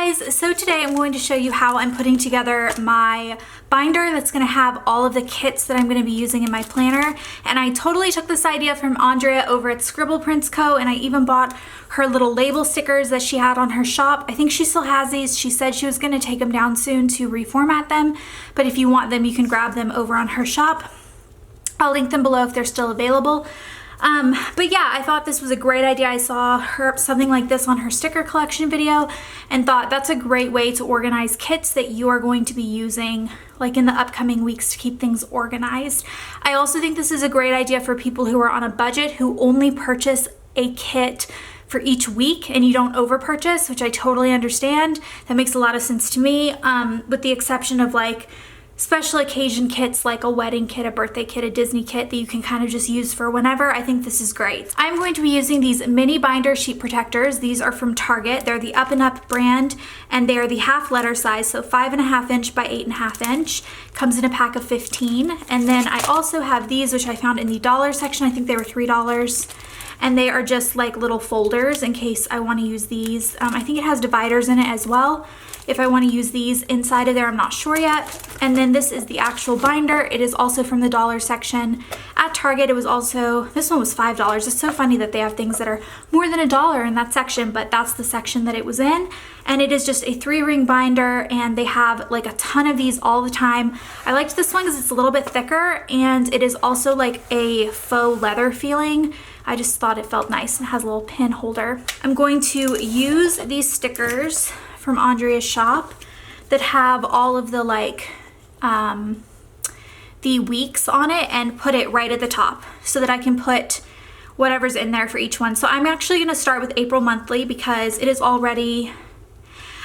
guys, so today I'm going to show you how I'm putting together my binder that's going to have all of the kits that I'm going to be using in my planner. And I totally took this idea from Andrea over at Scribble Prints Co. And I even bought her little label stickers that she had on her shop. I think she still has these. She said she was going to take them down soon to reformat them, but if you want them, you can grab them over on her shop. I'll link them below if they're still available. But yeah, I thought this was a great idea. I saw something like this on her sticker collection video and thought that's a great way to organize kits that you are going to be using like in the upcoming weeks to keep things organized. I also think this is a great idea for people who are on a budget who only purchase a kit for each week and you don't over purchase, which I totally understand. That makes a lot of sense to me, with the exception of like special occasion kits like a wedding kit, a birthday kit, a Disney kit that you can kind of just use for whenever. I think this is great. I'm going to be using these mini binder sheet protectors. These are from Target. They're the Up and Up brand and they are the half letter size, so 5.5 inch by 8.5 inch. Comes in a pack of 15. And then I also have these, which I found in the dollar section. I think they were $3. And they are just like little folders in case I want to use these. I think it has dividers in it as well. If I want to use these inside of there, I'm not sure yet. And then this is the actual binder. It is also from the dollar section at Target. It was also, this one was $5. It's so funny that they have things that are more than $1 in that section, but that's the section that it was in. And it is just a 3-ring binder and they have like a ton of these all the time. I liked this one because it's a little bit thicker and it is also like a faux leather feeling. I just thought it felt nice and has a little pin holder. I'm going to use these stickers from Andrea's shop that have all of the like the weeks on it and put it right at the top so that I can put whatever's in there for each one. So I'm actually going to start with April monthly because it is already,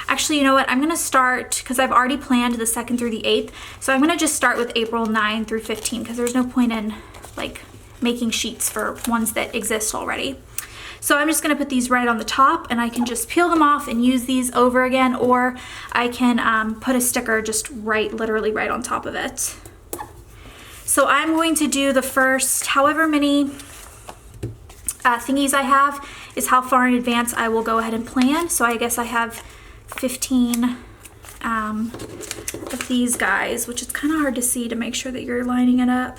actually, you know what, I'm going to start because I've already planned the 2nd through the 8th. So I'm going to just start with April 9 through 15 because there's no point in like making sheets for ones that exist already. So I'm just gonna put these right on the top and I can just peel them off and use these over again, or I can put a sticker just literally right on top of it. So I'm going to do the first, however many thingies I have is how far in advance I will go ahead and plan. So I guess I have 15 of these guys, which is kind of hard to see to make sure that you're lining it up.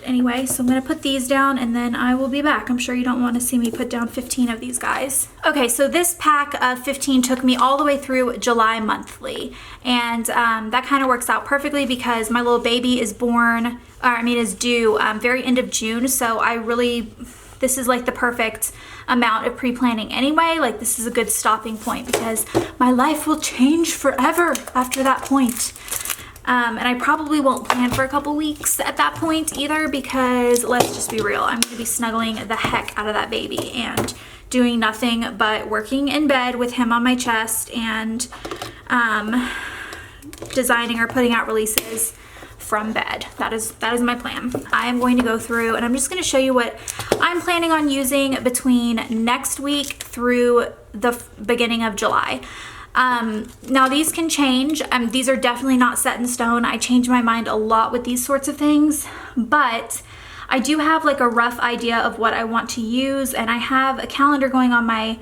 Anyway, so I'm going to put these down and then I will be back. I'm sure you don't want to see me put down 15 of these guys. Okay, so this pack of 15 took me all the way through July monthly. And that kind of works out perfectly because my little baby is is due very end of June. So this is like the perfect amount of pre-planning anyway. Like this is a good stopping point because my life will change forever after that point. And I probably won't plan for a couple weeks at that point either because let's just be real, I'm going to be snuggling the heck out of that baby and doing nothing but working in bed with him on my chest and designing or putting out releases from bed. That is my plan. I'm going to go through and I'm just going to show you what I'm planning on using between next week through the beginning of July. Now these can change. These are definitely not set in stone. I change my mind a lot with these sorts of things, but I do have like a rough idea of what I want to use, and I have a calendar going on my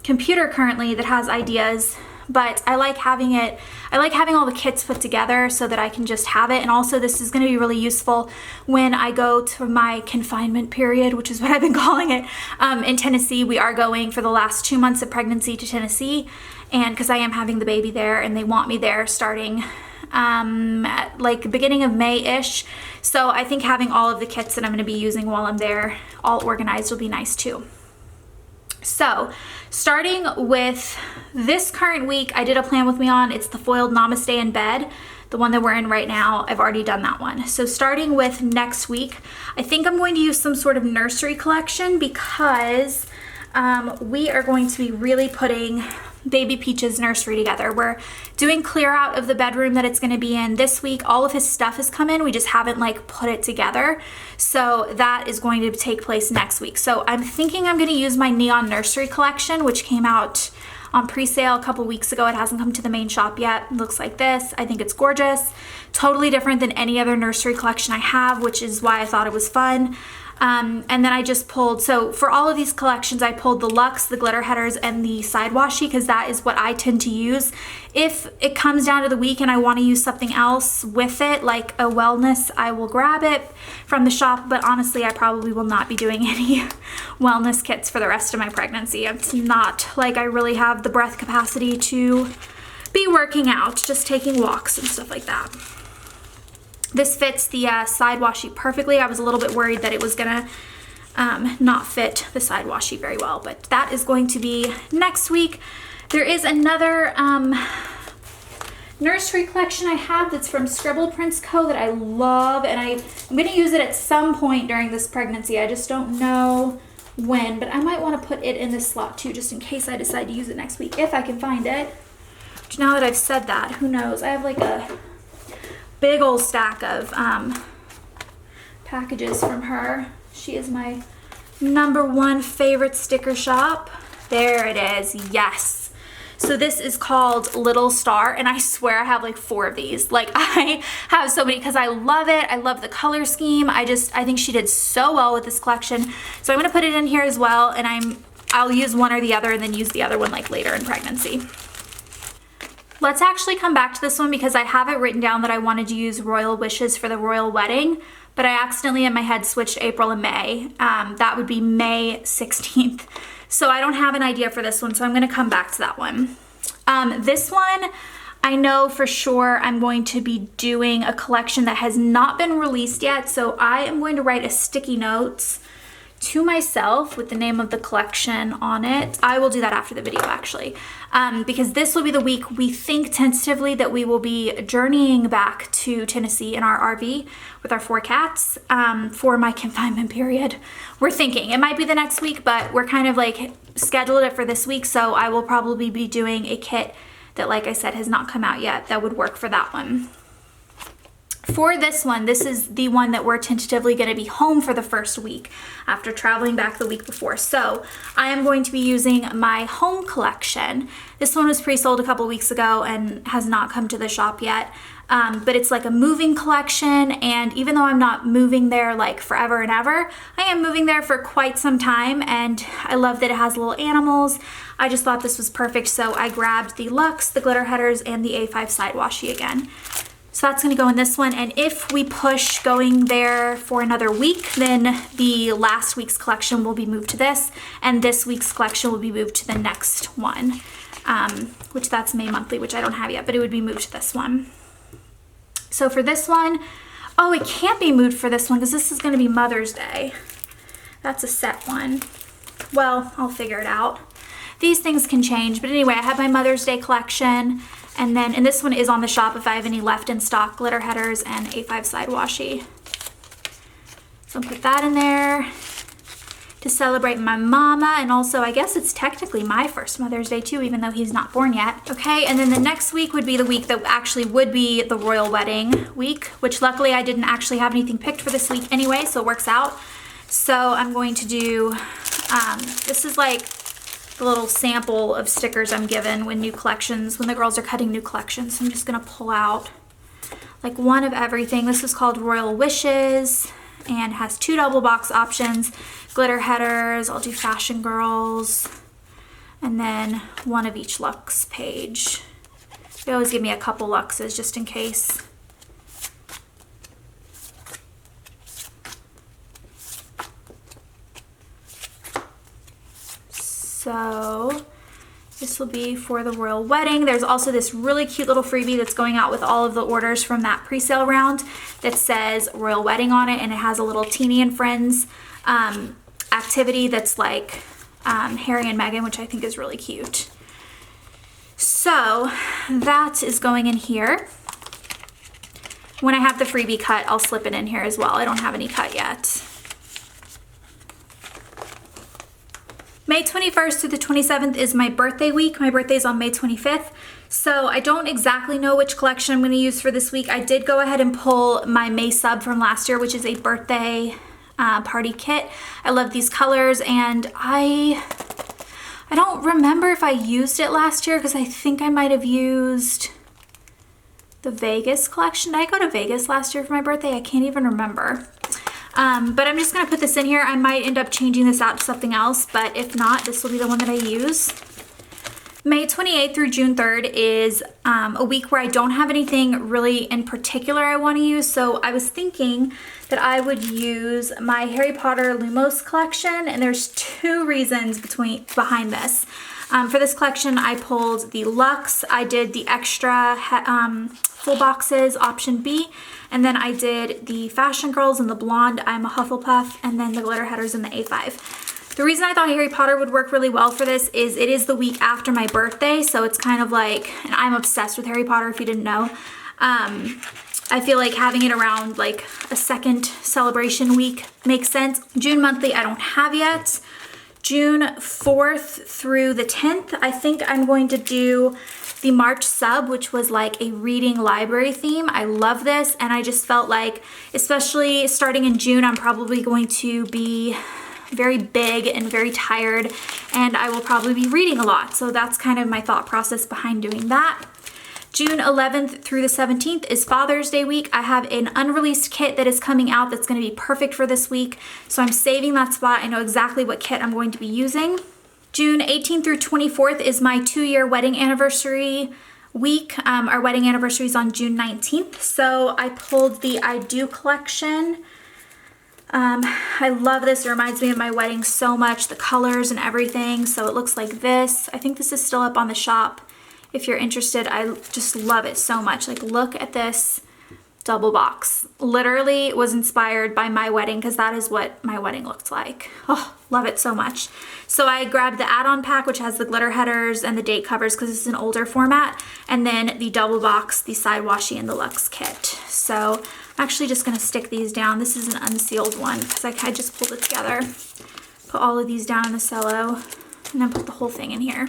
computer currently that has ideas, but I like having all the kits put together so that I can just have it. And also this is going to be really useful when I go to my confinement period, which is what I've been calling it, in Tennessee. We are going for the last 2 months of pregnancy to Tennessee, and because I am having the baby there and they want me there starting at like beginning of May-ish. So I think having all of the kits that I'm going to be using while I'm there all organized will be nice too. So starting with this current week, I did a plan with me on, it's the foiled Namaste in Bed, the one that we're in right now. I've already done that one. So starting with next week, I think I'm going to use some sort of nursery collection because we are going to be really putting Baby Peach's nursery together. We're doing clear out of the bedroom that it's going to be in this week. All of his stuff has come in. We just haven't like put it together. So that is going to take place next week. So I'm thinking I'm going to use my Neon Nursery collection, which came out on pre-sale a couple weeks ago. It hasn't come to the main shop yet. It looks like this. I think it's gorgeous. Totally different than any other nursery collection I have, which is why I thought it was fun. And then I just pulled, so for all of these collections, I pulled the Luxe, the glitter headers, and the side washi, because that is what I tend to use. If it comes down to the week and I want to use something else with it, like a wellness, I will grab it from the shop, but honestly, I probably will not be doing any wellness kits for the rest of my pregnancy. It's not like I really have the breath capacity to be working out, just taking walks and stuff like that. This fits the side washi perfectly. I was a little bit worried that it was gonna not fit the side washi very well, but that is going to be next week. There is another nursery collection I have that's from Scribble Prints Co. that I love, and I'm gonna use it at some point during this pregnancy. I just don't know when, but I might want to put it in this slot too, just in case I decide to use it next week, if I can find it. Which now that I've said that, who knows? I have like a big old stack of packages from her. She is my #1 favorite sticker shop. There it is, yes. So this is called Little Star, and I swear I have like 4 of these. Like, I have so many because I love it. I love the color scheme. I think she did so well with this collection. So I'm gonna put it in here as well, and I'll use one or the other and then use the other one like later in pregnancy. Let's actually come back to this one because I have it written down that I wanted to use Royal Wishes for the royal wedding, but I accidentally in my head switched April and May. That would be May 16th. So I don't have an idea for this one, so I'm gonna come back to that one. This one, I know for sure I'm going to be doing a collection that has not been released yet, so I am going to write a sticky notes to myself with the name of the collection on it. I will do that after the video actually, because this will be the week we think tentatively that we will be journeying back to Tennessee in our RV with our 4 cats for my confinement period. We're thinking it might be the next week, but we're kind of like scheduled it for this week, so I will probably be doing a kit that, like I said, has not come out yet that would work for that one. For this one, this is the one that we're tentatively going to be home for the first week after traveling back the week before. So I am going to be using my home collection. This one was pre-sold a couple weeks ago and has not come to the shop yet. But it's like a moving collection, and even though I'm not moving there like forever and ever, I am moving there for quite some time, and I love that it has little animals. I just thought this was perfect, so I grabbed the Luxe, the glitter headers, and the A5 side washi again. So that's gonna go in this one, and if we push going there for another week, then the last week's collection will be moved to this, and this week's collection will be moved to the next one, which that's May monthly, which I don't have yet, but it would be moved to this one. So for this one, oh, it can't be moved for this one because this is gonna be Mother's Day. That's a set one. Well, I'll figure it out. These things can change, but anyway, I have my Mother's Day collection. And this one is on the shop if I have any left in stock, glitter headers and A5 side washi. So I'll put that in there to celebrate my mama, and also I guess it's technically my first Mother's Day too, even though he's not born yet. Okay, and then the next week would be the week that actually would be the royal wedding week, which luckily I didn't actually have anything picked for this week anyway, so it works out. So I'm going to do, this is like the little sample of stickers I'm given when new collections, when the girls are cutting new collections. So I'm just gonna pull out like one of everything. This is called Royal Wishes and has 2 double box options, glitter headers. I'll do Fashion Girls, and then one of each Luxe page. They always give me a couple Luxes just in case. So this will be for the royal wedding. There's also this really cute little freebie that's going out with all of the orders from that pre-sale round that says royal wedding on it, and it has a little Teeny and Friends activity that's like Harry and Meghan, which I think is really cute. So that is going in here. When I have the freebie cut, I'll slip it in here as well. I don't have any cut yet. May 21st through the 27th is my birthday week. My birthday's on May 25th. So I don't exactly know which collection I'm gonna use for this week. I did go ahead and pull my May sub from last year, which is a birthday party kit. I love these colors, and I don't remember if I used it last year because I think I might have used the Vegas collection. Did I go to Vegas last year for my birthday? I can't even remember. But I'm just gonna put this in here. I might end up changing this out to something else, but if not, this will be the one that I use. May 28th through June 3rd is a week where I don't have anything really in particular I want to use, so I was thinking that I would use my Harry Potter Lumos collection, and there's two reasons behind this. For this collection, I pulled the Luxe, I did the extra full boxes, option B, and then I did the Fashion Girls and the Blonde, I'm a Hufflepuff, and then the Glitter Headers in the A5. The reason I thought Harry Potter would work really well for this is it is the week after my birthday, so it's kind of like, and I'm obsessed with Harry Potter if you didn't know. I feel like having it around like a second celebration week makes sense. June monthly I don't have yet. June 4th through the 10th, I think I'm going to do the March sub, which was like a reading library theme. I love this, and I just felt like, especially starting in June, I'm probably going to be very big and very tired, and I will probably be reading a lot. So that's kind of my thought process behind doing that. June 11th through the 17th is Father's Day week. I have an unreleased kit that is coming out that's going to be perfect for this week, so I'm saving that spot. I know exactly what kit I'm going to be using. June 18th through 24th is my 2-year wedding anniversary week. Our wedding anniversary is on June 19th, so I pulled the I Do collection. I love this. It reminds me of my wedding so much, the colors and everything. So it looks like this. I think this is still up on the shop if you're interested. I just love it so much. Like, look at this double box. Literally was inspired by my wedding, because that is what my wedding looked like. Oh, love it so much. So I grabbed the add-on pack, which has the glitter headers and the date covers because it's an older format, and then the double box, the side washi, and the Luxe kit. So I'm actually just going to stick these down. This is an unsealed one because I just pulled it together. Put all of these down in the cello, and then put the whole thing in here.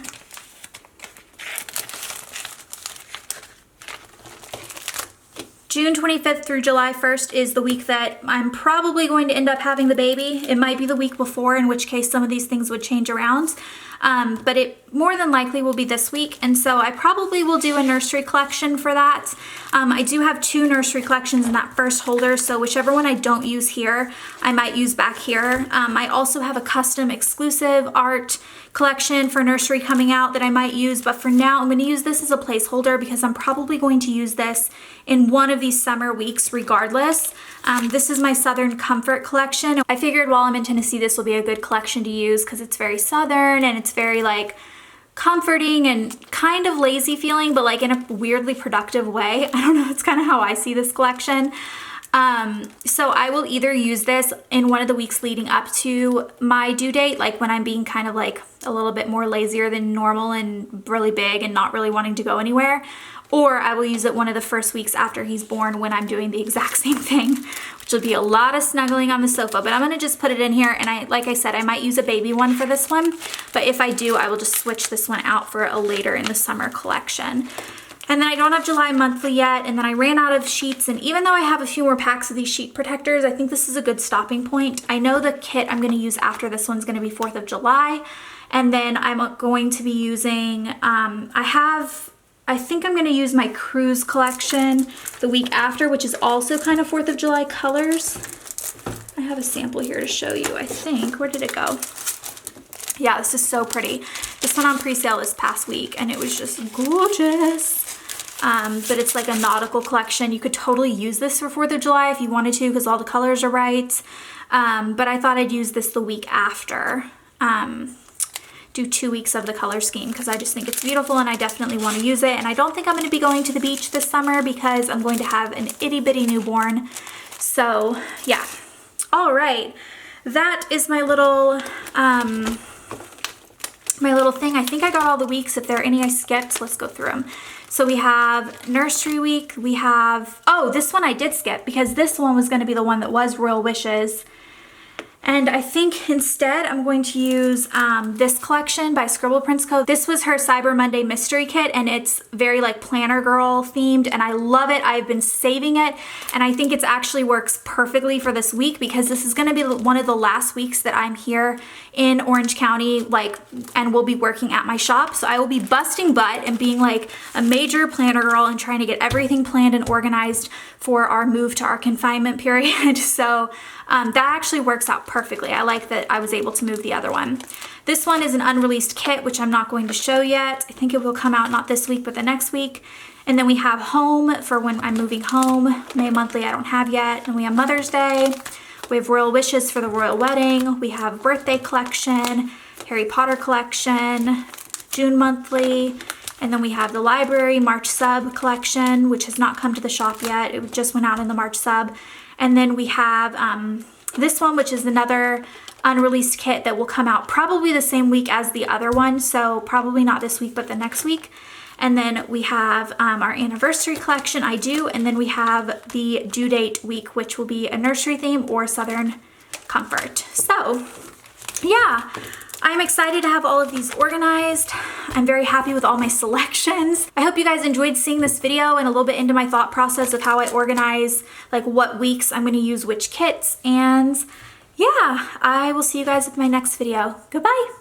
June 25th through July 1st is the week that I'm probably going to end up having the baby. It might be the week before, in which case some of these things would change around. But it more than likely will be this week, and so I probably will do a nursery collection for that. I do have 2 nursery collections in that first holder, so whichever one I don't use here, I might use back here. I also have a custom exclusive art collection for nursery coming out that I might use, but for now I'm going to use this as a placeholder because I'm probably going to use this in one of these summer weeks regardless. This is my Southern Comfort collection. I figured while I'm in Tennessee this will be a good collection to use because it's very Southern and it's very like comforting and kind of lazy feeling, but like in a weirdly productive way. I don't know, it's kind of how I see this collection. So I will either use this in one of the weeks leading up to my due date, like when I'm being kind of like a little bit more lazier than normal and really big and not really wanting to go anywhere, or I will use it one of the first weeks after he's born when I'm doing the exact same thing, which will be a lot of snuggling on the sofa. But I'm gonna just put it in here, and like I said, I might use a baby one for this one, but if I do, I will just switch this one out for a later in the summer collection. And then I don't have July monthly yet, and then I ran out of sheets, and even though I have a few more packs of these sheet protectors, I think this is a good stopping point. I know the kit I'm going to use after this one's going to be 4th of July, and then I'm going to be using, I think I'm going to use my cruise collection the week after, which is also kind of 4th of July colors. I have a sample here to show you, I think. Where did it go? Yeah, this is so pretty. This went on pre-sale this past week, and it was just gorgeous. But it's like a nautical collection. You could totally use this for 4th of July if you wanted to because all the colors are right. But I thought I'd use this the week after. Do 2 weeks of the color scheme because I just think it's beautiful and I definitely want to use it. And I don't think I'm going to be going to the beach this summer because I'm going to have an itty bitty newborn. So yeah. All right. That is my little thing. I think I got all the weeks. If there are any I skipped, let's go through them. So we have nursery week. We have, oh, this one I did skip because this one was going to be the one that was Royal Wishes. And I think instead I'm going to use this collection by Scribble Prints Co. This was her Cyber Monday mystery kit, and it's very like planner girl themed, and I love it. I've been saving it, and I think it actually works perfectly for this week because this is gonna be one of the last weeks that I'm here in Orange County, and will be working at my shop. So I will be busting butt and being like a major planner girl and trying to get everything planned and organized for our move to our confinement period. So that actually works out perfectly. I like that I was able to move the other one. This one is an unreleased kit, which I'm not going to show yet. I think it will come out not this week, but the next week. And then we have home for when I'm moving home. May monthly I don't have yet. And we have Mother's Day. We have royal wishes for the royal wedding. We have birthday collection, Harry Potter collection, June monthly. And then we have the library March sub collection, which has not come to the shop yet. It just went out in the March sub. And then we have this one, which is another unreleased kit that will come out probably the same week as the other one. So probably not this week, but the next week. And then we have our anniversary collection, I Do. And then we have the due date week, which will be a nursery theme or Southern Comfort. So yeah, I'm excited to have all of these organized. I'm very happy with all my selections. I hope you guys enjoyed seeing this video and a little bit into my thought process of how I organize, like what weeks I'm gonna use which kits. And yeah, I will see you guys with my next video. Goodbye.